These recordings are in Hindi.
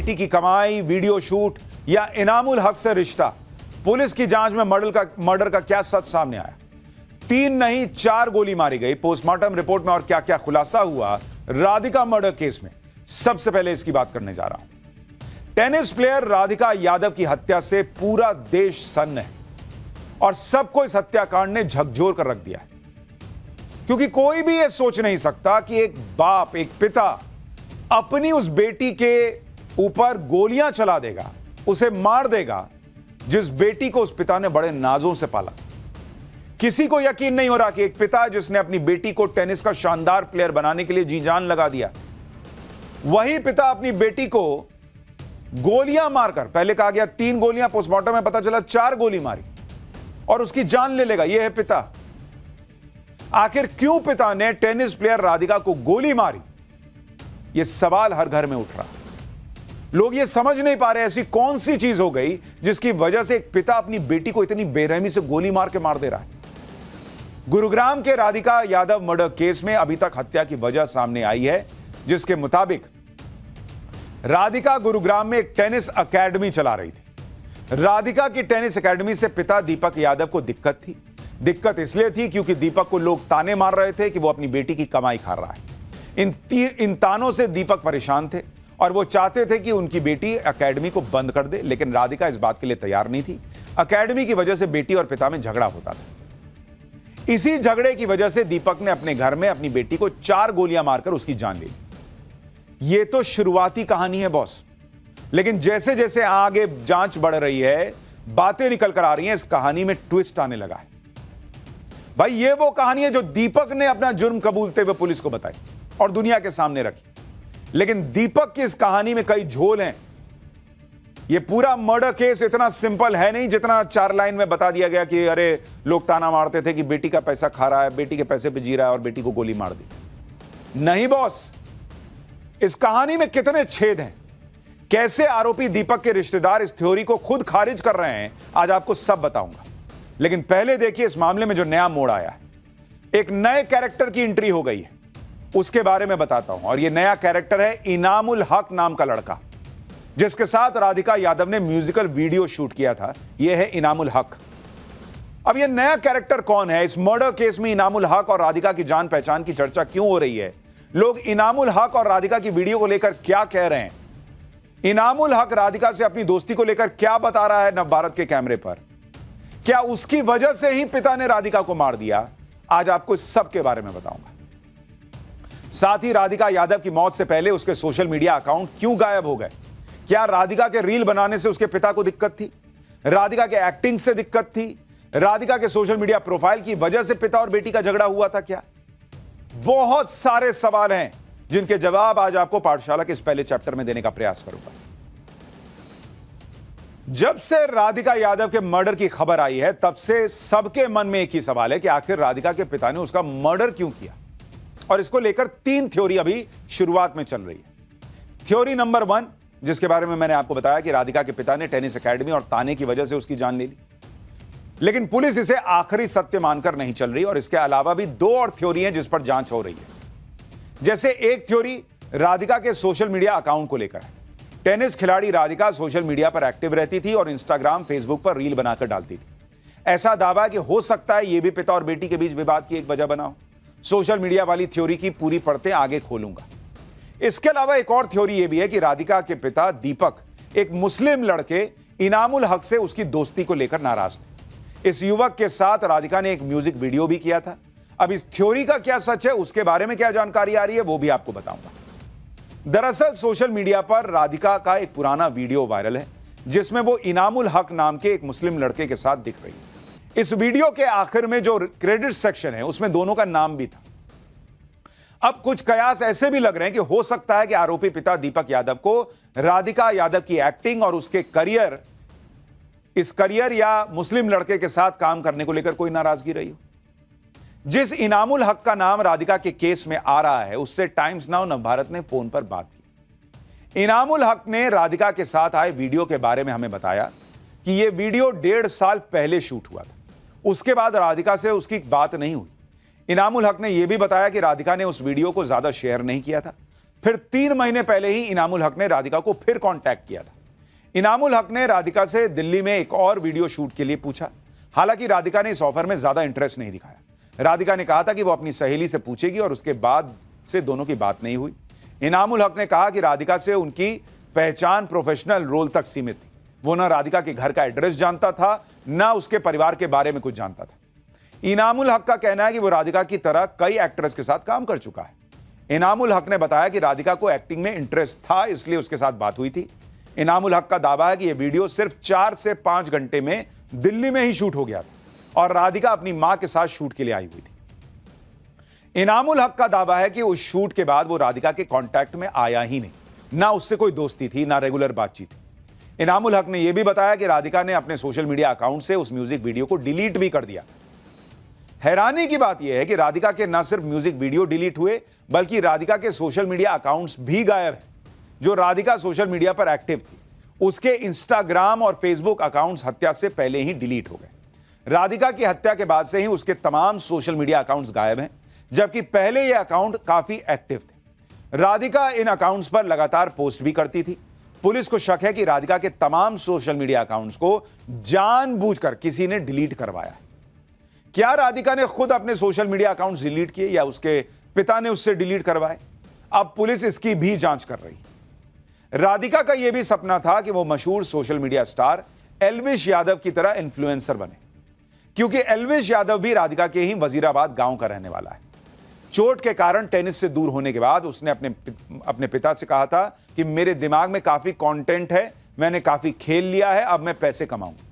बेटी की कमाई, वीडियो शूट या इनामुल हक से रिश्ता? पुलिस की जांच में मर्डर का क्या सच सामने आया? 3 नहीं 4 गोली मारी गई। पोस्टमार्टम रिपोर्ट में और क्या क्या खुलासा हुआ राधिका मर्डर केस में, सबसे पहले इसकी बात करने जा रहा हूं। टेनिस प्लेयर राधिका यादव की हत्या से पूरा देश सन्न है और सबको इस हत्याकांड ने झकझोर कर रख दिया है, क्योंकि कोई भी यह सोच नहीं सकता कि एक बाप, एक पिता अपनी उस बेटी के ऊपर गोलियां चला देगा, उसे मार देगा, जिस बेटी को उस पिता ने बड़े नाजों से पाला। किसी को यकीन नहीं हो रहा कि एक पिता जिसने अपनी बेटी को टेनिस का शानदार प्लेयर बनाने के लिए जी जान लगा दिया, वही पिता अपनी बेटी को गोलियां मारकर, पहले कहा गया 3 गोलियां, पोस्टमार्टम में पता चला 4 गोली मारी, और उसकी जान ले लेगा। यह है पिता। आखिर क्यों पिता ने टेनिस प्लेयर राधिका को गोली मारी, यह सवाल हर घर में उठ रहा। लोग यह समझ नहीं पा रहे ऐसी कौन सी चीज हो गई जिसकी वजह से एक पिता अपनी बेटी को इतनी बेरहमी से गोली मार के मार दे रहा है। गुरुग्राम के राधिका यादव मर्डर केस में अभी तक हत्या की वजह सामने आई है, जिसके मुताबिक राधिका गुरुग्राम में एक टेनिस अकेडमी चला रही थी। राधिका की टेनिस अकेडमी से पिता दीपक यादव को दिक्कत थी। दिक्कत इसलिए थी क्योंकि दीपक को लोग ताने मार रहे थे कि वो अपनी बेटी की कमाई खा रहा है। इन तानों से दीपक परेशान थे और वो चाहते थे कि उनकी बेटी अकेडमी को बंद कर दे, लेकिन राधिका इस बात के लिए तैयार नहीं थी। अकेडमी की वजह से बेटी और पिता में झगड़ा होता था। इसी झगड़े की वजह से दीपक ने अपने घर में अपनी बेटी को 4 गोलियां मारकर उसकी जान ले ली। यह तो शुरुआती कहानी है बॉस, लेकिन जैसे जैसे आगे जांच बढ़ रही है, बातें निकल कर आ रही हैं, इस कहानी में ट्विस्ट आने लगा है। भाई ये वो कहानी है जो दीपक ने अपना जुर्म कबूलते हुए पुलिस को बताई और दुनिया के सामने रखी, लेकिन दीपक की इस कहानी में कई झोल हैं। यह पूरा मर्डर केस इतना सिंपल है नहीं जितना 4 लाइन में बता दिया गया कि अरे लोग ताना मारते थे कि बेटी का पैसा खा रहा है, बेटी के पैसे पे जी रहा है और बेटी को गोली मार दी। नहीं बॉस, इस कहानी में कितने छेद हैं, कैसे आरोपी दीपक के रिश्तेदार इस थ्योरी को खुद खारिज कर रहे हैं, आज आपको सब बताऊंगा। लेकिन पहले देखिए इस मामले में जो नया मोड़ आया है। एक नए कैरेक्टर की एंट्री हो गई है, उसके बारे में बताता हूं। और यह नया कैरेक्टर है इनामुल हक नाम का लड़का, जिसके साथ राधिका यादव ने म्यूजिकल वीडियो शूट किया था। यह है इनामुल हक। अब यह नया कैरेक्टर कौन है? इस मर्डर केस में इनामुल हक और राधिका की जान पहचान की चर्चा क्यों हो रही है? लोग इनामुल हक और राधिका की वीडियो को लेकर क्या कह रहे हैं? इनामुल हक राधिका से अपनी दोस्ती को लेकर क्या बता रहा है नवभारत के कैमरे पर? क्या उसकी वजह से ही पिता ने राधिका को मार दिया? आज आपको इस सब के बारे में बताऊंगा। साथ ही राधिका यादव की मौत से पहले उसके सोशल मीडिया अकाउंट क्यों गायब हो गए? क्या राधिका के रील बनाने से उसके पिता को दिक्कत थी? राधिका के एक्टिंग से दिक्कत थी? राधिका के सोशल मीडिया प्रोफाइल की वजह से पिता और बेटी का झगड़ा हुआ था क्या? बहुत सारे सवाल हैं जिनके जवाब आज आपको पाठशाला के इस पहले चैप्टर में देने का प्रयास करूंगा। जब से राधिका यादव के मर्डर की खबर आई है, तब से सबके मन में एक ही सवाल है कि आखिर राधिका के पिता ने उसका मर्डर क्यों किया? और इसको लेकर 3 थ्योरी अभी शुरुआत में चल रही है। थ्योरी नंबर 1, जिसके बारे में मैंने आपको बताया कि राधिका के पिता ने टेनिस एकेडमी और ताने की वजह से उसकी जान ले ली, लेकिन पुलिस इसे आखिरी सत्य मानकर नहीं चल रही। और इसके अलावा भी 2 और थ्योरी हैं जिस पर जांच हो रही है। जैसे एक थ्योरी राधिका के सोशल मीडिया अकाउंट को लेकर है। टेनिस खिलाड़ी राधिका सोशल मीडिया पर एक्टिव रहती थी और इंस्टाग्राम, फेसबुक पर रील बनाकर डालती थी। ऐसा दावा है कि हो सकता है यह भी पिता और बेटी के बीच विवाद की एक वजह बना हो। सोशल मीडिया वाली थ्योरी की पूरी परतें आगे खोलूंगा। इसके अलावा एक और थ्योरी यह भी है कि राधिका के पिता दीपक एक मुस्लिम लड़के इनामुल हक से उसकी दोस्ती को लेकर नाराज थे। इस युवक के साथ राधिका ने एक म्यूजिक वीडियो भी किया था। अब इस थ्योरी का क्या सच है, उसके बारे में क्या जानकारी आ रही है, वो भी आपको बताऊंगा। दरअसल सोशल मीडिया पर राधिका का एक पुराना वीडियो वायरल है, जिसमें वो इनामुल हक नाम के एक मुस्लिम लड़के के साथ दिख रही है। इस वीडियो के आखिर में जो क्रेडिट सेक्शन है, उसमें दोनों का नाम भी था। अब कुछ कयास ऐसे भी लग रहे हैं कि हो सकता है कि आरोपी पिता दीपक यादव को राधिका यादव की एक्टिंग और उसके करियर या मुस्लिम लड़के के साथ काम करने को लेकर कोई नाराजगी रही हो। जिस इनामुल हक का नाम राधिका के केस में आ रहा है, उससे टाइम्स नाउ नवभारत ने फोन पर बात की। इनामुल हक ने राधिका के साथ आए वीडियो के बारे में हमें बताया कि यह वीडियो 1.5 साल पहले शूट हुआ था। उसके बाद राधिका से उसकी बात नहीं हुई। इनामुल हक ने यह भी बताया कि राधिका ने उस वीडियो को ज्यादा शेयर नहीं किया था। फिर 3 महीने पहले ही इनामुल हक ने राधिका को फिर कांटेक्ट किया था। इनामुल हक ने राधिका से दिल्ली में एक और वीडियो शूट के लिए पूछा। हालांकि राधिका ने इस ऑफर में ज्यादा इंटरेस्ट नहीं दिखाया। राधिका ने कहा था कि वो अपनी सहेली से पूछेगी और उसके बाद से दोनों की बात नहीं हुई। इनामुल हक ने कहा कि राधिका से उनकी पहचान प्रोफेशनल रोल तक सीमित थी। वो ना राधिका के घर का एड्रेस जानता था, ना उसके परिवार के बारे में कुछ जानता था। इनामुल हक का कहना है कि वो राधिका की तरह कई एक्ट्रेस के साथ काम कर चुका है। इनामुल हक ने बताया कि राधिका को एक्टिंग में इंटरेस्ट था, इसलिए उसके साथ बात हुई थी। इनामुल हक का दावा है कि यह वीडियो सिर्फ 4 से 5 घंटे में दिल्ली में ही शूट हो गया था और राधिका अपनी मां के साथ शूट के लिए आई हुई थी। इनामुल हक का दावा है कि उस शूट के बाद वो राधिका के कांटेक्ट में आया ही नहीं, ना उससे कोई दोस्ती थी, ना रेगुलर बातचीत थी। इनामुल हक ने यह भी बताया कि राधिका ने अपने सोशल मीडिया अकाउंट से उस म्यूजिक वीडियो को डिलीट भी कर दिया। हैरानी की बात यह है कि राधिका के न सिर्फ म्यूजिक वीडियो डिलीट हुए, बल्कि राधिका के सोशल मीडिया अकाउंट्स भी गायब हैं। जो राधिका सोशल मीडिया पर एक्टिव थी, उसके इंस्टाग्राम और फेसबुक अकाउंट्स हत्या से पहले ही डिलीट हो गए। राधिका की हत्या के बाद से ही उसके तमाम सोशल मीडिया अकाउंट्स गायब हैं, जबकि पहले ये अकाउंट काफी एक्टिव थे। राधिका इन अकाउंट्स पर लगातार पोस्ट भी करती थी। पुलिस को शक है कि राधिका के तमाम सोशल मीडिया अकाउंट्स को जानबूझकर किसी ने डिलीट करवाया है। क्या राधिका ने खुद अपने सोशल मीडिया अकाउंट्स डिलीट किए या उसके पिता ने उससे डिलीट करवाए? अब पुलिस इसकी भी जांच कर रही है। राधिका का यह भी सपना था कि वो मशहूर social media star Elvish Yadav की तरह इन्फ्लुएंसर बने, क्योंकि एल्विश यादव भी राधिका के ही वजीराबाद गांव का रहने वाला है। चोट के कारण टेनिस से दूर होने के बाद उसने अपने पिता से कहा था कि मेरे दिमाग में काफी कंटेंट है, मैंने काफी खेल लिया है, अब मैं पैसे कमाऊंगा।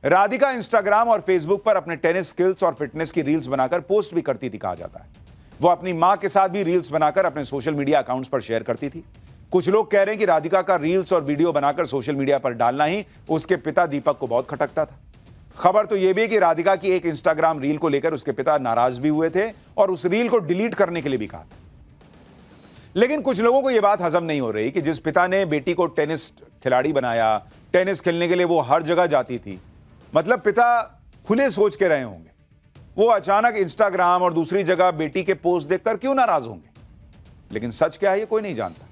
राधिका इंस्टाग्राम और फेसबुक पर अपने टेनिस स्किल्स और फिटनेस की रील्स बनाकर पोस्ट भी करती थी, कहा जाता है। वो अपनी मां के साथ भी रील्स बनाकर अपने सोशल मीडिया अकाउंट्स पर शेयर करती थी। कुछ लोग कह रहे हैं कि राधिका का रील्स और वीडियो बनाकर सोशल मीडिया पर डालना ही उसके पिता दीपक को बहुत खटकता था। खबर तो यह भी है कि राधिका की एक इंस्टाग्राम रील को लेकर उसके पिता नाराज भी हुए थे और उस रील को डिलीट करने के लिए भी कहा था। लेकिन कुछ लोगों को यह बात हजम नहीं हो रही कि जिस पिता ने बेटी को टेनिस खिलाड़ी बनाया, टेनिस खेलने के लिए वो हर जगह जाती थी, मतलब पिता खुले सोच के रहे होंगे, वो अचानक इंस्टाग्राम और दूसरी जगह बेटी के पोस्ट देखकर क्यों नाराज होंगे? लेकिन सच क्या है ये कोई नहीं जानता।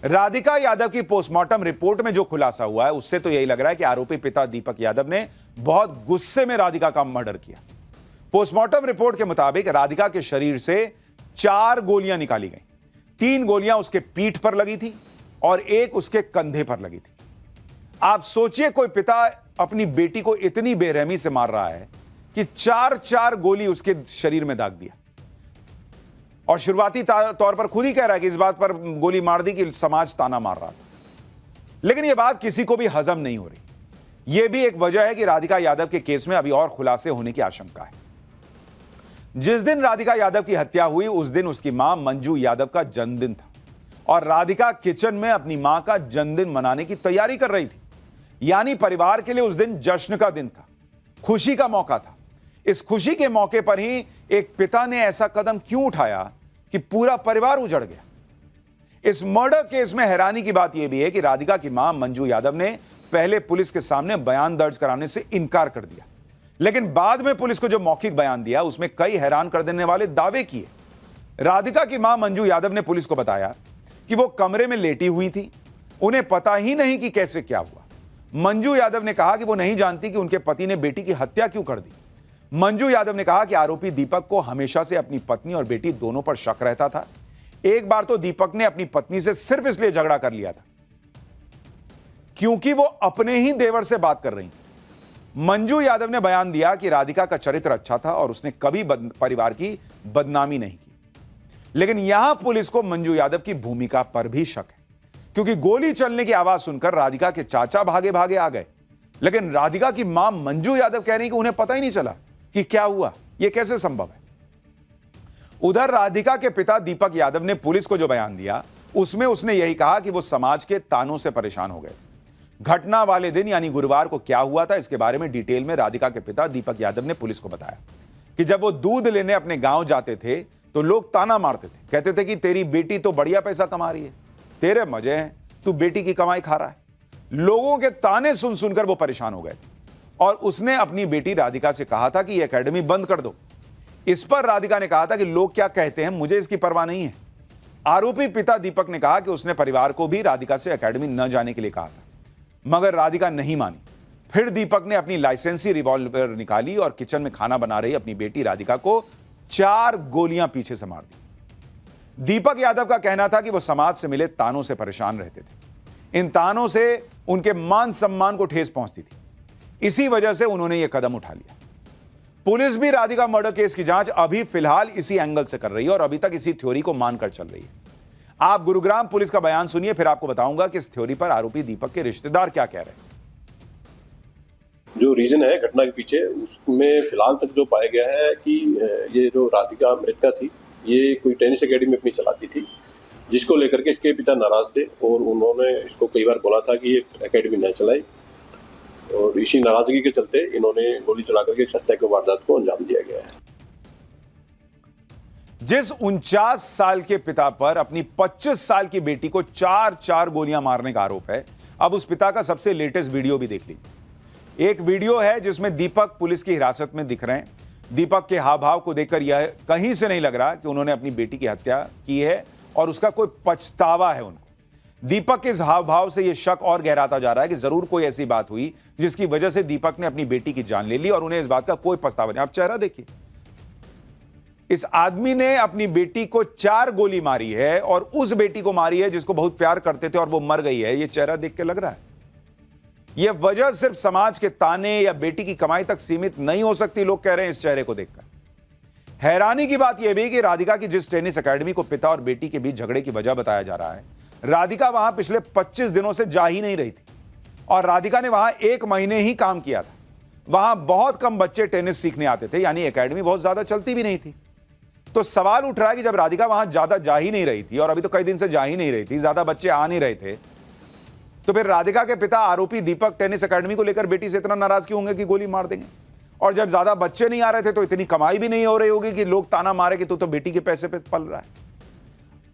राधिका यादव की पोस्टमार्टम रिपोर्ट में जो खुलासा हुआ है, उससे तो यही लग रहा है कि आरोपी पिता दीपक यादव ने बहुत गुस्से में राधिका का मर्डर किया। पोस्टमार्टम रिपोर्ट के मुताबिक राधिका के शरीर से 4 गोलियां निकाली गई। 3 गोलियां उसके पीठ पर लगी थी और एक उसके कंधे पर लगी थी। आप सोचिए, कोई पिता अपनी बेटी को इतनी बेरहमी से मार रहा है कि 4 गोली उसके शरीर में दाग दिया, और शुरुआती तौर पर खुद ही कह रहा है कि इस बात पर गोली मार दी कि समाज ताना मार रहा था। लेकिन यह बात किसी को भी हजम नहीं हो रही। यह भी एक वजह है कि राधिका यादव के केस में अभी और खुलासे होने की आशंका है। जिस दिन राधिका यादव की हत्या हुई, उस दिन उसकी मां मंजू यादव का जन्मदिन था और राधिका किचन में अपनी मां का जन्मदिन मनाने की तैयारी कर रही थी। यानी परिवार के लिए उस दिन जश्न का दिन था, खुशी का मौका था। इस खुशी के मौके पर ही एक पिता ने ऐसा कदम क्यों उठाया कि पूरा परिवार उजड़ गया? इस मर्डर केस में हैरानी की बात यह भी है कि राधिका की मां मंजू यादव ने पहले पुलिस के सामने बयान दर्ज कराने से इनकार कर दिया, लेकिन बाद में पुलिस को जो मौखिक बयान दिया उसमें कई हैरान कर देने वाले दावे किए। राधिका की मां मंजू यादव ने पुलिस को बताया कि वो कमरे में लेटी हुई थी, उन्हें पता ही नहीं कि कैसे क्या हुआ। मंजू यादव ने कहा कि वो नहीं जानती कि उनके पति ने बेटी की हत्या क्यों कर दी। मंजू यादव ने कहा कि आरोपी दीपक को हमेशा से अपनी पत्नी और बेटी दोनों पर शक रहता था। एक बार तो दीपक ने अपनी पत्नी से सिर्फ इसलिए झगड़ा कर लिया था क्योंकि वो अपने ही देवर से बात कर रही थी। मंजू यादव ने बयान दिया कि राधिका का चरित्र अच्छा था और उसने कभी परिवार की बदनामी नहीं की। लेकिन यहां पुलिस को मंजू यादव की भूमिका पर भी शक है, क्योंकि गोली चलने की आवाज सुनकर राधिका के चाचा भागे भागे आ गए, लेकिन राधिका की मां मंजू यादव कह रही कि उन्हें पता ही नहीं चला कि क्या हुआ। यह कैसे संभव है? उधर राधिका के पिता दीपक यादव ने पुलिस को जो बयान दिया उसमें उसने यही कहा कि वो समाज के तानों से परेशान हो गए। घटना वाले दिन यानी गुरुवार को क्या हुआ था, इसके बारे में डिटेल में राधिका के पिता दीपक यादव ने पुलिस को बताया कि जब वो दूध लेने अपने गांव जाते थे तो लोग ताना मारते थे, कहते थे कि तेरी बेटी तो बढ़िया पैसा कमा रही है, तेरे मजे हैं, तू बेटी की कमाई खा रहा है। लोगों के ताने सुन सुनकर वो परेशान हो गए थे और उसने अपनी बेटी राधिका से कहा था कि ये एकेडमी बंद कर दो। इस पर राधिका ने कहा था कि लोग क्या कहते हैं मुझे इसकी परवाह नहीं है, आरोपी पिता दीपक ने कहा कि उसने परिवार को भी राधिका से एकेडमी न जाने के लिए कहा था, मगर राधिका नहीं मानी। फिर दीपक ने अपनी लाइसेंसी रिवॉल्वर निकाली और किचन में खाना बना रही अपनी बेटी राधिका को 4 गोलियां पीछे से मार दी। दीपक यादव का कहना था कि वो समाज से मिले तानों से परेशान रहते थे। इन तानों से उनके मान सम्मान को ठेस पहुंचती थी। इसी वजह से उन्होंने यह कदम उठा लिया। पुलिस भी राधिका मर्डर केस की जांच अभी फिलहाल इसी एंगल से कर रही है और अभी तक इसी थ्योरी को मानकर चल रही है। आप गुरुग्राम पुलिस का बयान सुनिए, फिर आपको बताऊंगा कि इस थ्योरी पर आरोपी दीपक के रिश्तेदार क्या कह रहे हैं। जो रीजन है घटना के पीछे, उसमें फिलहाल तक जो पाया गया है कि ये जो राधिका मृतका थी, ये कोई टेनिस एकेडमी अपनी चलाती थी, जिसको लेकर के इसके पिता नाराज थे और उन्होंने इसको कई बार बोला था कि ये एकेडमी न चलाए, और इसी नाराजगी के चलते इन्होंने गोली चला करके हत्या की वारदात को अंजाम दिया गया है। जिस 49 साल के पिता पर अपनी 25 साल की बेटी को 4 गोलियां मारने का आरोप है, अब उस पिता का सबसे लेटेस्ट वीडियो भी देख लीजिए। एक वीडियो है जिसमें दीपक पुलिस की हिरासत में दिख रहे हैं। दीपक के हाव भाव को देखकर यह कहीं से नहीं लग रहा कि उन्होंने अपनी बेटी की हत्या की है और उसका कोई पछतावा है उनको। दीपक के इस हाव भाव से यह शक और गहराता जा रहा है कि जरूर कोई ऐसी बात हुई जिसकी वजह से दीपक ने अपनी बेटी की जान ले ली और उन्हें इस बात का कोई पछतावा नहीं। आप चेहरा देखिए, इस आदमी ने अपनी बेटी को 4 गोली मारी है और उस बेटी को मारी है जिसको बहुत प्यार करते थे और वो मर गई है। यह चेहरा देख के लग रहा है। यह वजह सिर्फ समाज के ताने या बेटी की कमाई तक सीमित नहीं हो सकती, लोग कह रहे हैं इस चेहरे को देखकर। हैरानी की बात यह भी कि राधिका की जिस टेनिस एकेडमी को पिता और बेटी के बीच झगड़े की वजह बताया जा रहा है, राधिका वहां पिछले 25 दिनों से जा ही नहीं रही थी और राधिका ने वहां 1 महीने ही काम किया था। वहां बहुत कम बच्चे टेनिस सीखने आते थे, यानी एकेडमी बहुत ज्यादा चलती भी नहीं थी। तो सवाल उठ रहा है कि जब राधिका वहां ज्यादा जा ही नहीं रही थी और अभी तो कई दिन से जा ही नहीं रही थी, ज्यादा बच्चे आ नहीं रहे थे, तो फिर राधिका के पिता आरोपी दीपक टेनिस एकेडमी को लेकर बेटी से इतना नाराज क्यों होंगे कि गोली मार देंगे? और जब ज्यादा बच्चे नहीं आ रहे थे तो इतनी कमाई भी नहीं हो रही होगी कि लोग ताना मारे कि तू तो बेटी के पैसे पे पल रहा है।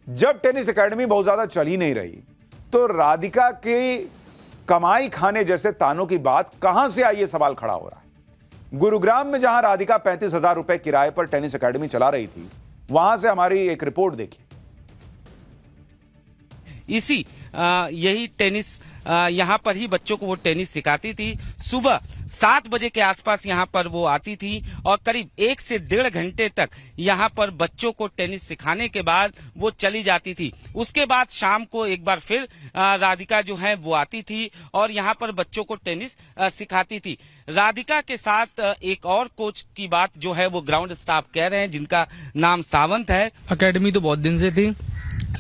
जब टेनिस एकेडमी बहुत ज्यादा चल ही नहीं रही तो राधिका की कमाई खाने जैसे तानों की बात कहां से आई, ये सवाल खड़ा हो रहा है। गुरुग्राम में जहां राधिका 35,000 रुपए किराए पर टेनिस एकेडमी चला रही थी, वहां से हमारी एक रिपोर्ट देखिए। यही टेनिस यहाँ पर ही बच्चों को वो टेनिस सिखाती थी। सुबह 7 बजे के आसपास यहाँ पर वो आती थी और करीब 1 से 1.5 घंटे तक यहाँ पर बच्चों को टेनिस सिखाने के बाद वो चली जाती थी। उसके बाद शाम को एक बार फिर राधिका जो है वो आती थी और यहाँ पर बच्चों को टेनिस सिखाती थी। राधिका के साथ एक और कोच की बात जो है वो ग्राउंड स्टाफ कह रहे हैं, जिनका नाम सावंत है। एकेडमी तो बहुत दिन से थी,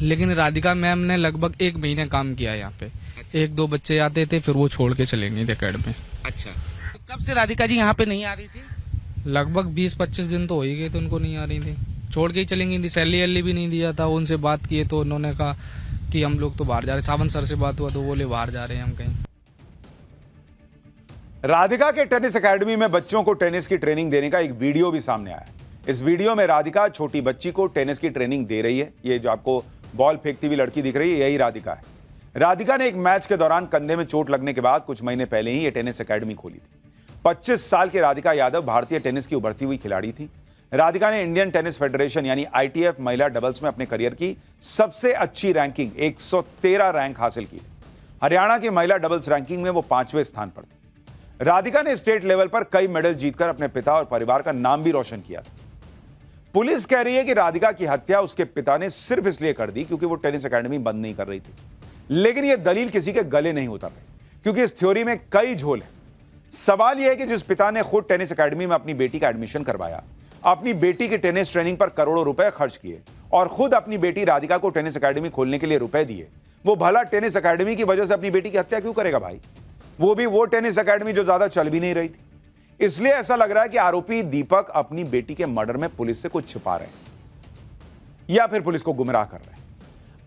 लेकिन राधिका मैम ने लगभग 1 महीने काम किया यहाँ पे। 1-2 बच्चे आते थे, फिर वो छोड़ के चले गए थे एकेडमी। अच्छा, तो कब से राधिका जी यहाँ पे नहीं आ रही थी? लगभग 20-25 दिन तो हो ही गए थे उनको नहीं आ रही थी, छोड़ के ही चली गई थी। सैलरी भी नहीं दिया था। उनसे बात किए तो उन्होंने कहा कि हम लोग तो बाहर जा रहे। सावंत सर से बात हुआ तो बोले बाहर जा रहे हैं हम कहीं। राधिका के टेनिस एकेडमी में बच्चों को टेनिस की ट्रेनिंग देने का एक वीडियो भी सामने आया। इस वीडियो में राधिका छोटी बच्ची को टेनिस की ट्रेनिंग दे रही है। ये जो आपको बॉल फेंकती हुई लड़की दिख रही है, यही राधिका है। राधिका ने एक मैच के दौरान कंधे में चोट लगने के बाद कुछ महीने पहले ही ये टेनिस एकेडमी खोली थी। 25 साल की राधिका यादव भारतीय टेनिस की उभरती हुई खिलाड़ी थी। राधिका ने इंडियन टेनिस फेडरेशन यानी ITF महिला डबल्स में अपने करियर की सबसे अच्छी रैंकिंग 113 रैंक हासिल की। हरियाणा की महिला डबल्स रैंकिंग में वो 5वें स्थान पर थी। राधिका ने स्टेट लेवल पर कई मेडल जीतकर अपने पिता और परिवार का नाम भी रोशन किया था। पुलिस कह रही है कि राधिका की हत्या उसके पिता ने सिर्फ इसलिए कर दी क्योंकि वो टेनिस एकेडमी बंद नहीं कर रही थी। लेकिन यह दलील किसी के गले नहीं उतर रही, क्योंकि इस थ्योरी में कई झोल है। सवाल यह है कि जिस पिता ने खुद टेनिस एकेडमी में अपनी बेटी का एडमिशन करवाया, अपनी बेटी की टेनिस ट्रेनिंग पर करोड़ों रुपए खर्च किए और खुद अपनी बेटी राधिका को टेनिस एकेडमी खोलने के लिए रुपए दिए, वो भला टेनिस एकेडमी की वजह से अपनी बेटी की हत्या क्यों करेगा भाई? वो भी वो टेनिस एकेडमी जो ज्यादा चल भी नहीं रही थी। इसलिए ऐसा लग रहा है कि आरोपी दीपक अपनी बेटी के मर्डर में पुलिस से कुछ छिपा रहे हैं या फिर पुलिस को गुमराह कर रहे हैं।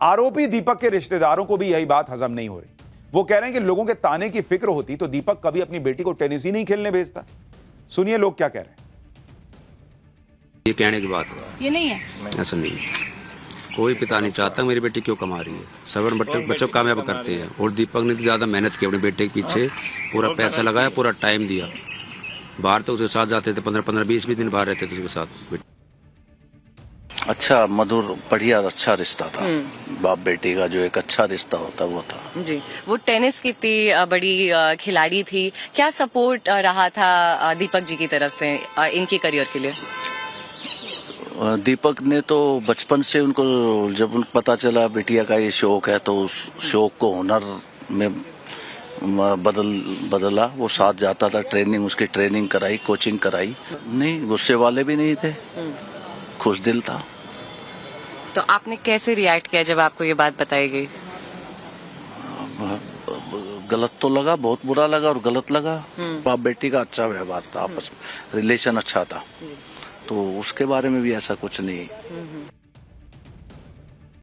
आरोपी दीपक के रिश्तेदारों को भी यही बात हजम नहीं हो रही। वो कह रहे हैं कि लोगों के ताने की फिक्र होती तो दीपक कभी अपनी बेटी को टेनिस ही नहीं खेलने भेजता। सुनिए लोग क्या कह रहे हैं। ये कहने की बात है, ये नहीं है, ऐसा नहीं है। कोई पिता नहीं चाहता मेरी बेटी क्यों कमा रही है। सबर बच्चों कामयाब करते हैं और दीपक ने ज्यादा मेहनत की अपने बेटे के पीछे, पूरा पैसा लगाया, पूरा टाइम दिया। बाहर तो उसके साथ जाते थे, 15-20 दिन बाहर रहते थे उसके साथ। अच्छा, मधुर, बढ़िया, अच्छा रिश्ता था। बाप बेटी का जो एक अच्छा रिश्ता होता वो था। जी, वो टेनिस की इतनी बड़ी खिलाड़ी थी, क्या सपोर्ट रहा था दीपक जी की तरफ से इनके करियर के लिए? दीपक ने तो बचपन से उनको, जब उनको पता चला बिटिया का ये शौक है तो उस शौक को हुनर में बदला। वो साथ जाता था, उसकी ट्रेनिंग कराई, कोचिंग कराई। नहीं, गुस्से वाले भी नहीं थे, खुश दिल था। तो आपने कैसे रिएक्ट किया जब आपको ये बात बताई गई? गलत तो लगा, बहुत बुरा लगा और गलत लगा। बाप बेटी का अच्छा व्यवहार था, आपस में रिलेशन अच्छा था, तो उसके बारे में भी ऐसा कुछ नहीं।